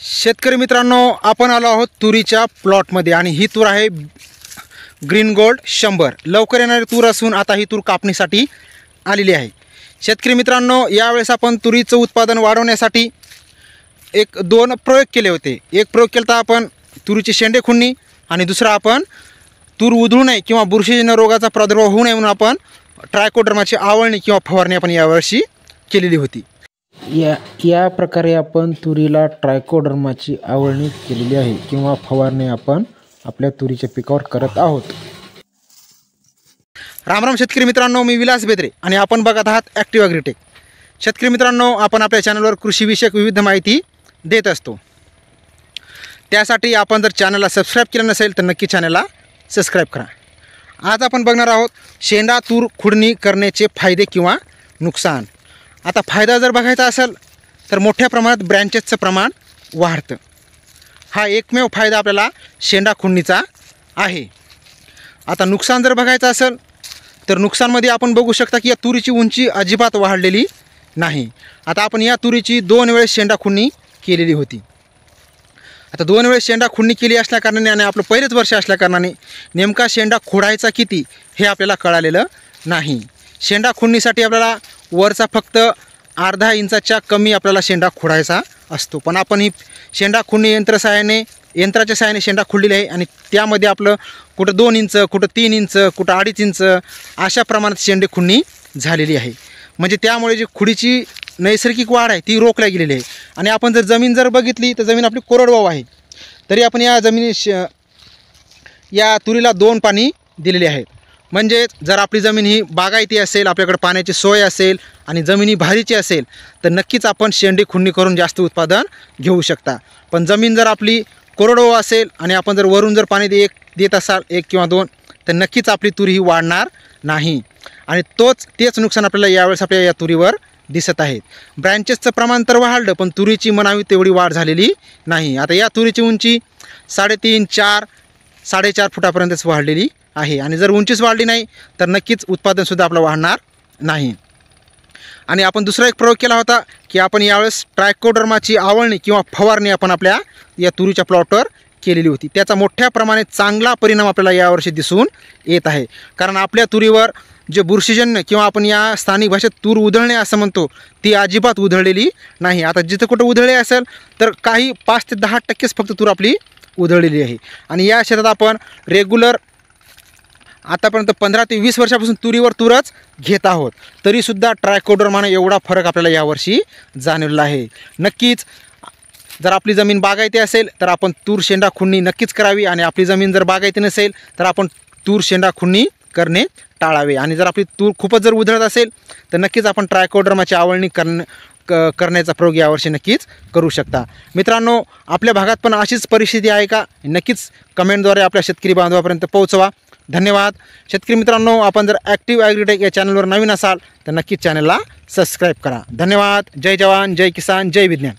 शेतकरी मित्रांनो, आपण आलो आहोत तुरीच्या प्लॉटमध्ये आणि ही तूर आहे ग्रीन गोल्ड 100. लवकर येणारी तूर असून आता ही तूर कापणीसाठी आलेली आहे. शेतकरी मित्रांनो, यावेळेस आपण तुरीचं उत्पादन वाढवण्यासाठी दोन प्रयोग केले होते. एक प्रयोग केला आपण तुरीची शेंडे खुडणी आणि दुसरा आपण तूर उधळू नये किंवा बुरशीजन्य रोगाचा प्रादुर्भाव होऊ नये म्हणून आपण ट्रायकोडर्माची आवळणी किंवा फवारणी आपण यावर्षी केलेली होती. या प्रकारे आपण तुरीला ट्रायकोडर्माची आवळणी केलेली आहे किंवा फवारणी आपण आपल्या तुरीच्या पिकावर करत आहोत. रामराम शेतकरी मित्रांनो, मी विलास बेद्रे आणि आपण बघत आहात ॲक्टिव्ह ॲग्रीटेक. शेतकरी मित्रांनो, आपण आपल्या चॅनलवर कृषीविषयक विविध माहिती देत असतो. त्यासाठी आपण जर चॅनलला सबस्क्राईब केलं नसेल तर नक्की चॅनलला सबस्क्राईब करा. आज आपण बघणार आहोत शेंडा तूर खुडणी करण्याचे फायदे किंवा नुकसान. आता फायदा जर बघायचा असेल तर मोठ्या प्रमाणात ब्रँचेसचं प्रमाण वाढतं. हा एकमेव फायदा आपल्याला शेंडा खुडणीचा आहे. आता नुकसान जर बघायचं असेल तर नुकसानमध्ये आपण बघू शकता की या तुरीची उंची अजिबात वाढलेली नाही. आता आपण या तुरीची 2 वेळेस शेंडा खुडणी केलेली होती. आता 2 वेळेस शेंडा खुडणी केली असल्याकारणाने आणि आपलं पहिलेच वर्ष असल्याकारणाने नेमका शेंडा खोडायचा किती हे आपल्याला कळालेलं नाही. शेंडा खुडणीसाठी आपल्याला वरचा फक्त अर्धा इंचाच्या कमी आपल्याला शेंडा खोडायचा असतो. पण आपण ही शेंडा खुडणी यंत्राच्या सहाय्याने शेंडा खुडलेली आहे आणि त्यामध्ये आपलं कुठं 2 इंच, कुठं 3 इंच, कुठं 2.5 इंच अशा प्रमाणात शेंडे खुडणी झालेली आहे. म्हणजे त्यामुळे जी खुडीची नैसर्गिक वाढ आहे ती रोखल्या गेलेली आहे. आणि आपण जर जमीन बघितली तर जमीन आपली कोरडवाहू आहे. तरी आपण या तुरीला 2 पाणी दिलेले आहेत. म्हणजे जर आपली जमीन ही बागायती असेल, आपल्याकडे पाण्याची सोय असेल आणि जमीन ही भारीची असेल तर नक्कीच आपण शेंडी खुडणी करून जास्त उत्पादन घेऊ शकता. पण जमीन जर आपली कोरडवाहू असेल आणि आपण जर वरून जर पाणी देत असाल 1 किंवा 2 तर नक्कीच आपली तुरी ही वाढणार नाही. आणि तेच नुकसान आपल्याला यावेळेस आपल्या या तुरीवर दिसत आहेत. ब्रँचेसचं प्रमाण तर वाढलं पण तुरीची म्हणावी तेवढी वाढ झालेली नाही. आता या तुरीची उंची 3.5, 4, 4.5 फुटापर्यंतच वाढलेली आहे. आणि जर उंचीच वाढली नाही तर नक्कीच उत्पादनसुद्धा आपलं वाढणार नाही. आणि आपण दुसरा एक प्रयोग केला होता की आपण यावेळेस ट्रायकोडर्माची आवळणी किंवा फवारणी आपण आपल्या या तुरीच्या प्लॉटवर केलेली होती. त्याचा मोठ्या प्रमाणात चांगला परिणाम आपल्याला यावर्षी दिसून येत आहे. कारण आपल्या तुरीवर जे बुरशीजन्य किंवा आपण या स्थानिक भाषेत तूर उधळणे असं म्हणतो ती अजिबात उधळलेली नाही. आता जिथं कुठं उधळले असेल तर काही 5 ते 10% फक्त तूर आपली उधळलेली आहे. आणि या शेतात आपण रेग्युलर आतापर्यंत 15 ते 20 वर्षापासून तुरीवर तूरच घेत आहोत. तरीसुद्धा ट्रायकोडर्माने एवढा फरक आपल्याला यावर्षी जाणवलेला आहे. नक्कीच जर आपली जमीन बागायती असेल तर आपण तूर शेंडा खुडणी नक्कीच करावी. आणि आपली जमीन जर बागायती नसेल तर आपण तूर शेंडा खुडणी करणे टाळावे. आणि जर आपली तूर खूपच जर उधळत असेल तर नक्कीच आपण ट्रायकोडर्माची आवळणी करण्याचा प्रयोग यावर्षी नक्कीच करू शकता. मित्रांनो, आपल्या भागात पण अशीच परिस्थिती आहे का? नक्कीच कमेंटद्वारे आपल्या शेतकरी बांधवापर्यंत पोहोचवा. धन्यवाद. शेतकरी मित्रांनो, आपण जर ॲक्टिव्ह ॲग्रीटेक या चॅनलवर नवीन असाल तर नक्कीच चॅनलला सबस्क्राईब करा. धन्यवाद. जय जवान, जय किसान, जय विज्ञान.